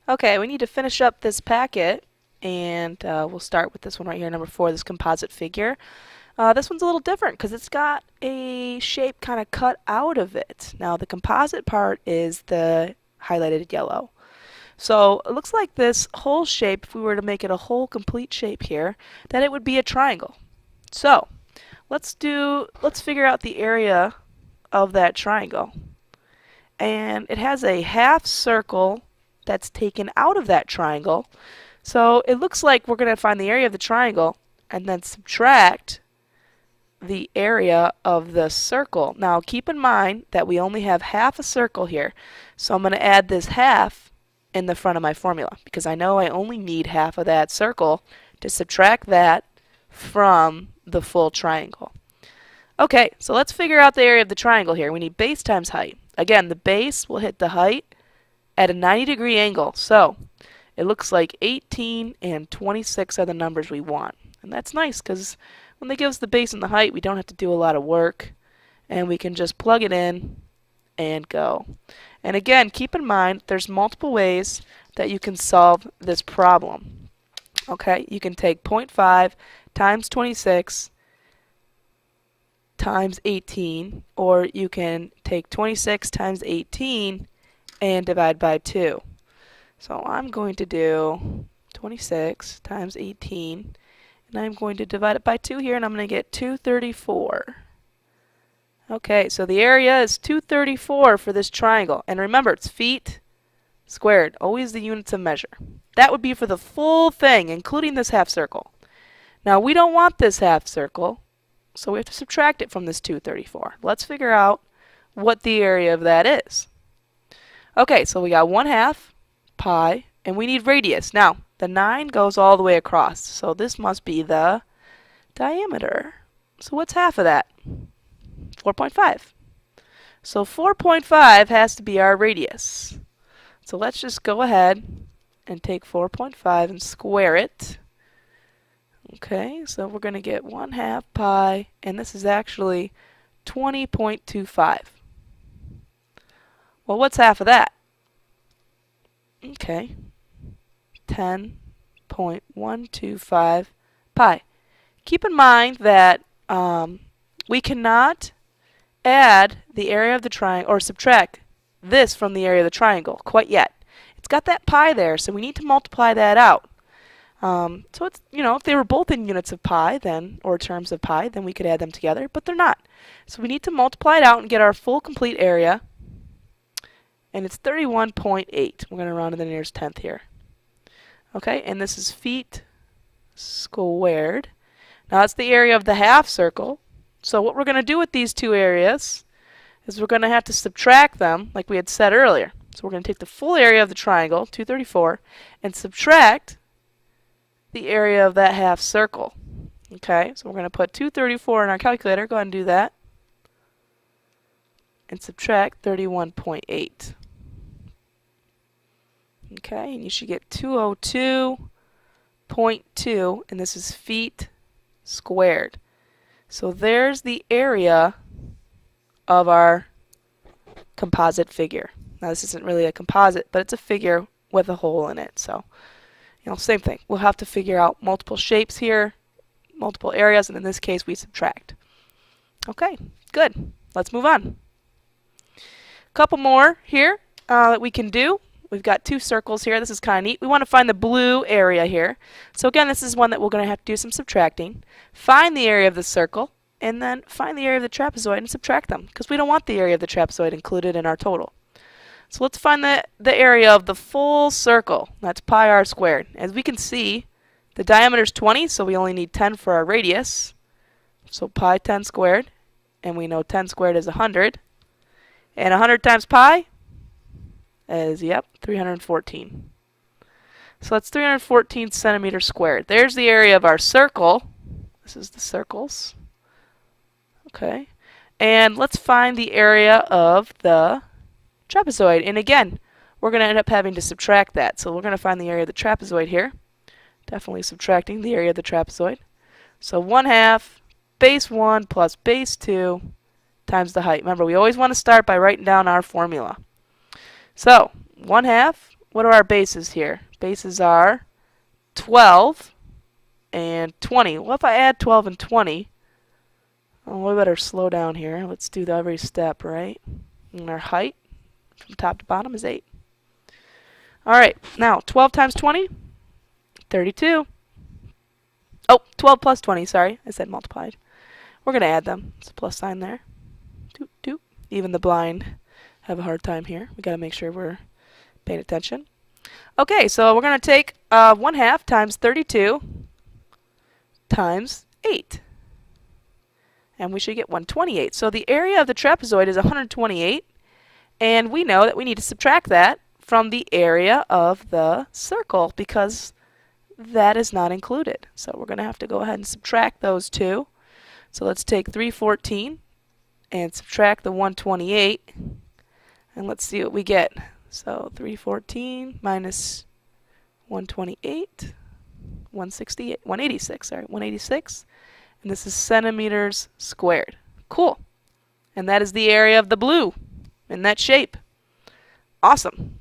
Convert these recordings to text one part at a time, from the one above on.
Okay, we need to finish up this packet, and we'll start with this one right here, number 4, this composite figure. This one's a little different because it's got a shape kind of cut out of it. Now, the composite part is the highlighted yellow. So it looks like this whole shape, if we were to make it a whole complete shape here, that it would be a triangle. So let's figure out the area of that triangle. And it has a half circle that's taken out of that triangle. So it looks like we're going to find the area of the triangle and then subtract the area of the circle. Now keep in mind that we only have half a circle here. So I'm going to add this half in the front of my formula because I know I only need half of that circle to subtract that from the full triangle. Okay, so let's figure out the area of the triangle here. We need base times height. Again, the base will hit the height at a 90-degree angle. So it looks like 18 and 26 are the numbers we want. And that's nice because when they give us the base and the height, we don't have to do a lot of work. And we can just plug it in and go. And again, keep in mind there's multiple ways that you can solve this problem. Okay, you can take 0.5 times 26 times 18, or you can take 26 times 18 and divide by 2. So I'm going to do 26 times 18, and I'm going to divide it by 2 here, and I'm going to get 234. Okay, so the area is 234 for this triangle. And remember, it's feet squared, always the units of measure. That would be for the full thing, including this half circle. Now, we don't want this half circle, so we have to subtract it from this 234. Let's figure out what the area of that is. Okay, so we got 1/2 pi, and we need radius. Now, the 9 goes all the way across, so this must be the diameter. So what's half of that? 4.5. So 4.5 has to be our radius. So let's just go ahead and take 4.5 and square it. Okay, so we're going to get 1/2 pi, and this is actually 20.25. Well, what's half of that? Okay, 10.125 pi. Keep in mind that we cannot add the area of the triangle or subtract this from the area of the triangle quite yet. It's got that pi there, so we need to multiply that out. So it's, if they were both in units of pi then, or terms of pi, then we could add them together, but they're not. So we need to multiply it out and get our full complete area, and it's 31.8. We're going to round to the nearest tenth here. Okay, and this is feet squared. Now that's the area of the half circle. So what we're going to do with these two areas is we're going to have to subtract them like we had said earlier. So we're going to take the full area of the triangle, 234, and subtract the area of that half circle. Okay, so we're going to put 234 in our calculator. Go ahead and do that. And subtract 31.8. Okay, and you should get 202.2, and this is feet squared. So there's the area of our composite figure. Now this isn't really a composite, but it's a figure with a hole in it. So, same thing. We'll have to figure out multiple shapes here, multiple areas, and in this case we subtract. Okay, good. Let's move on. A couple more here that we can do. We've got 2 circles here. This is kind of neat. We want to find the blue area here. So again, this is one that we're going to have to do some subtracting. Find the area of the circle, and then find the area of the trapezoid and subtract them, because we don't want the area of the trapezoid included in our total. So let's find the area of the full circle. That's pi r squared. As we can see, the diameter is 20, so we only need 10 for our radius. So pi 10 squared, and we know 10 squared is 100. And 100 times pi is, 314. So that's 314 centimeters squared. There's the area of our circle. This is the circles. Okay. And let's find the area of the trapezoid. And again, we're going to end up having to subtract that. So we're going to find the area of the trapezoid here. Definitely subtracting the area of the trapezoid. So 1/2 base 1 plus base 2 times the height. Remember, we always want to start by writing down our formula. So 1/2 what are our bases here? Bases are 12 and 20. Well, if I add 12 and 20, oh, we better slow down here. Let's do every step, right? And our height from top to bottom is 8. All right, now 12 times 20, 32. Oh, 12 plus 20, sorry. I said multiplied. We're going to add them. It's a plus sign there. Doot, doot. Even the blind have a hard time here. We got to make sure we're paying attention. Okay, so we're going to take 1/2 times 32 times 8. And we should get 128. So the area of the trapezoid is 128. And we know that we need to subtract that from the area of the circle because that is not included. So we're going to have to go ahead and subtract those two. So let's take 314 and subtract the 128. And let's see what we get. So 314 minus 128, 186, sorry, 186. And this is centimeters squared. Cool. And that is the area of the blue in that shape. Awesome.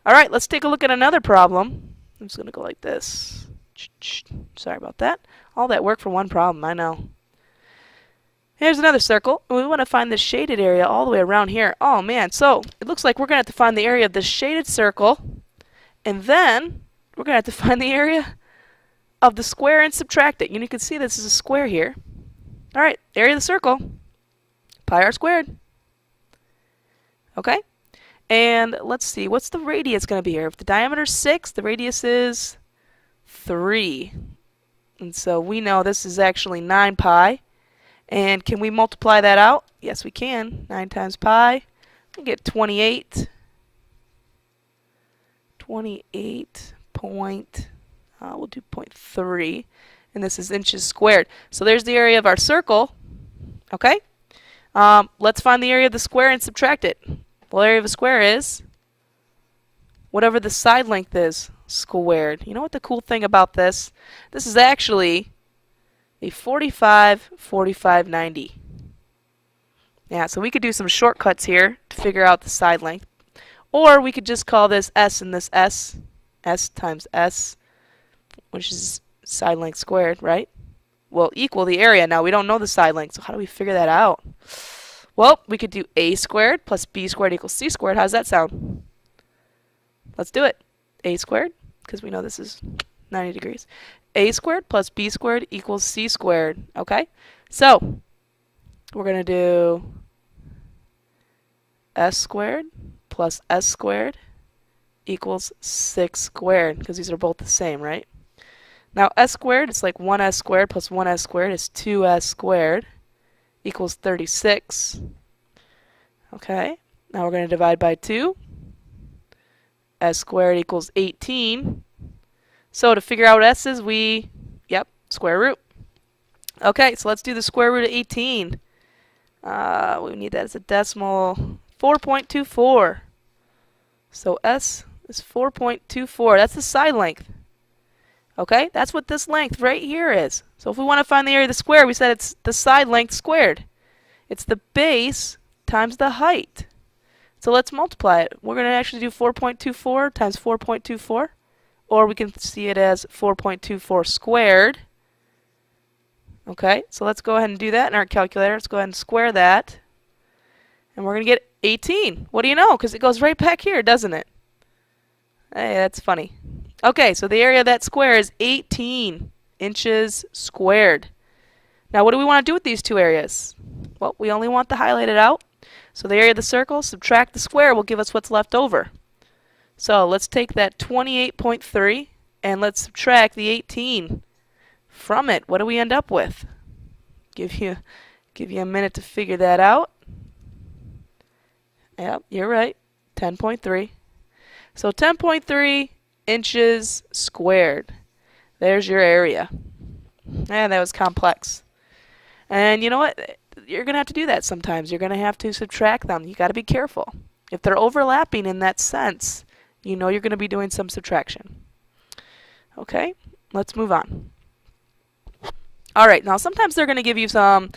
All right, let's take a look at another problem. I'm just going to go like this. Sorry about that. All that work for one problem, I know. Here's another circle. We want to find the shaded area all the way around here. Oh man, so it looks like we're going to have to find the area of the shaded circle, and then we're going to have to find the area of the square and subtract it. You can see this is a square here. All right, area of the circle, pi r squared. Okay, and let's see, what's the radius going to be here? If the diameter is 6, the radius is 3. And so we know this is actually 9 pi. And can we multiply that out? Yes, we can. 9 times pi, we get 28. 28 point, we'll do 0.3. And this is inches squared. So there's the area of our circle. Okay? Let's find the area of the square and subtract it. Well, area of a square is whatever the side length is squared. You know what the cool thing about this? This is actually a 45, 45, 90. Yeah, so we could do some shortcuts here to figure out the side length. Or we could just call this S and this S. S times S, which is side length squared, right? Will equal the area. Now, we don't know the side length, so how do we figure that out? Well, we could do A squared plus B squared equals C squared. How does that sound? Let's do it. A squared, because we know this is 90 degrees. A squared plus B squared equals C squared. Okay? So, we're going to do S squared plus S squared equals 6 squared, because these are both the same, right? Now, S squared, it's like 1S squared plus 1S squared is 2S squared equals 36. Okay? Now we're going to divide by 2. S squared equals 18. So to figure out what S is, square root. Okay, so let's do the square root of 18. We need that as a decimal. 4.24. So S is 4.24. That's the side length. Okay, that's what this length right here is. So if we want to find the area of the square, we said it's the side length squared. It's the base times the height. So let's multiply it. We're going to actually do 4.24 times 4.24. Or we can see it as 4.24 squared. Okay, so let's go ahead and do that in our calculator. Let's go ahead and square that. And we're going to get 18. What do you know? Because it goes right back here, doesn't it? Hey, that's funny. Okay, so the area of that square is 18 inches squared. Now, what do we want to do with these two areas? Well, we only want the highlighted out. So the area of the circle, subtract the square, will give us what's left over. So let's take that 28.3 and let's subtract the 18 from it. What do we end up with? Give you a minute to figure that out. Yep, you're right. 10.3. So 10.3 inches squared. There's your area. And that was complex. And you know what? You're going to have to do that sometimes. You're going to have to subtract them. You got to be careful. If they're overlapping in that sense, you know you're going to be doing some subtraction. Okay, let's move on. All right, now sometimes they're going to give you some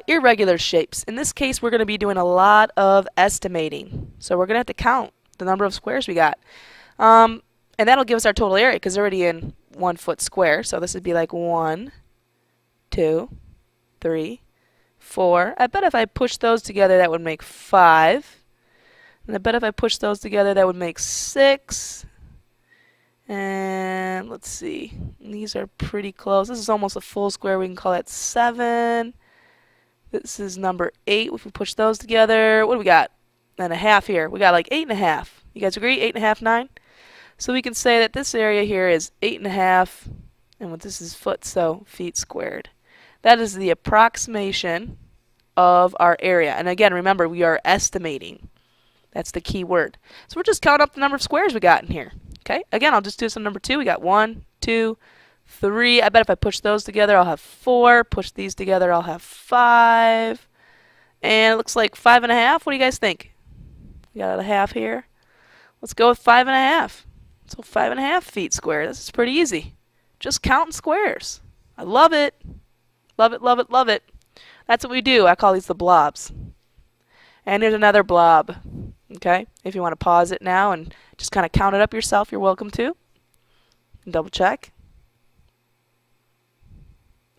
irregular shapes. In this case, we're going to be doing a lot of estimating. So we're going to have to count the number of squares we got. And that'll give us our total area because they're already in 1 foot square. So this would be like 1, 2, 3, 4. I bet if I push those together, that would make 5. And I bet if I push those together, that would make 6. And let's see. These are pretty close. This is almost a full square. We can call that 7. This is number 8. If we push those together, what do we got? And a half here. We got like 8.5. You guys agree? 8.5, 9? So we can say that this area here is 8.5, and what this is foot, so feet squared. That is the approximation of our area. And again, remember, we are estimating. That's the key word. So we're just counting up the number of squares we got in here. Okay, again, I'll just do some number 2. We got 1, 2, 3. I bet if I push those together, I'll have 4. Push these together, I'll have 5. And it looks like 5.5. What do you guys think? We got a half here. Let's go with 5.5. So 5.5 feet squared. This is pretty easy. Just counting squares. I love it. Love it, love it, love it. That's what we do. I call these the blobs. And here's another blob. Okay? If you want to pause it now and just kind of count it up yourself, you're welcome to. Double check.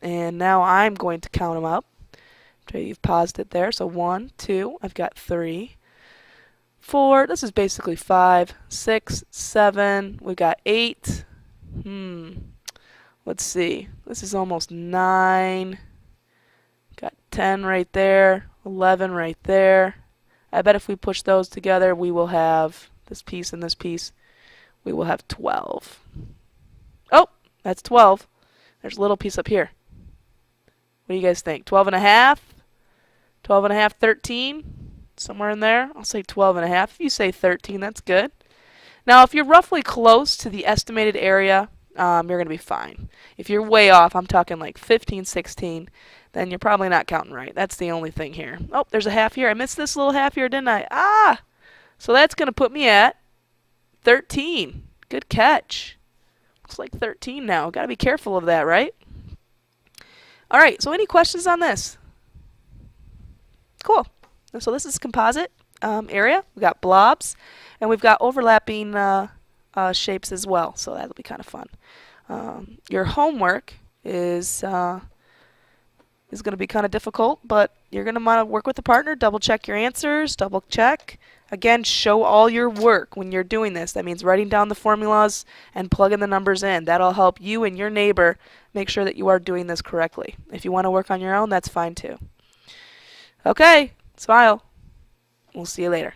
And now I'm going to count them up. Okay, you've paused it there. So 1, 2, I've got 3, 4, this is basically 5, 6, 7, we've got 8. Let's see. This is almost 9. Got 10 right there, 11 right there. I bet if we push those together, we will have this piece and this piece. We will have 12. Oh, that's 12. There's a little piece up here. What do you guys think? 12.5? 12.5, 13? Somewhere in there? I'll say 12.5. If you say 13, that's good. Now, if you're roughly close to the estimated area, you're going to be fine. If you're way off, I'm talking like 15, 16, then you're probably not counting right. That's the only thing here. Oh, there's a half here. I missed this little half here, didn't I? Ah! So that's going to put me at 13. Good catch. Looks like 13 now. Got to be careful of that, right? All right, so any questions on this? Cool. So this is composite area. We've got blobs, and we've got overlapping shapes as well. So that'll be kind of fun. Your homework is going to be kind of difficult, but you're going to want to work with a partner, double check your answers, double check. Again, show all your work when you're doing this. That means writing down the formulas and plugging the numbers in. That'll help you and your neighbor make sure that you are doing this correctly. If you want to work on your own, that's fine too. Okay, smile. We'll see you later.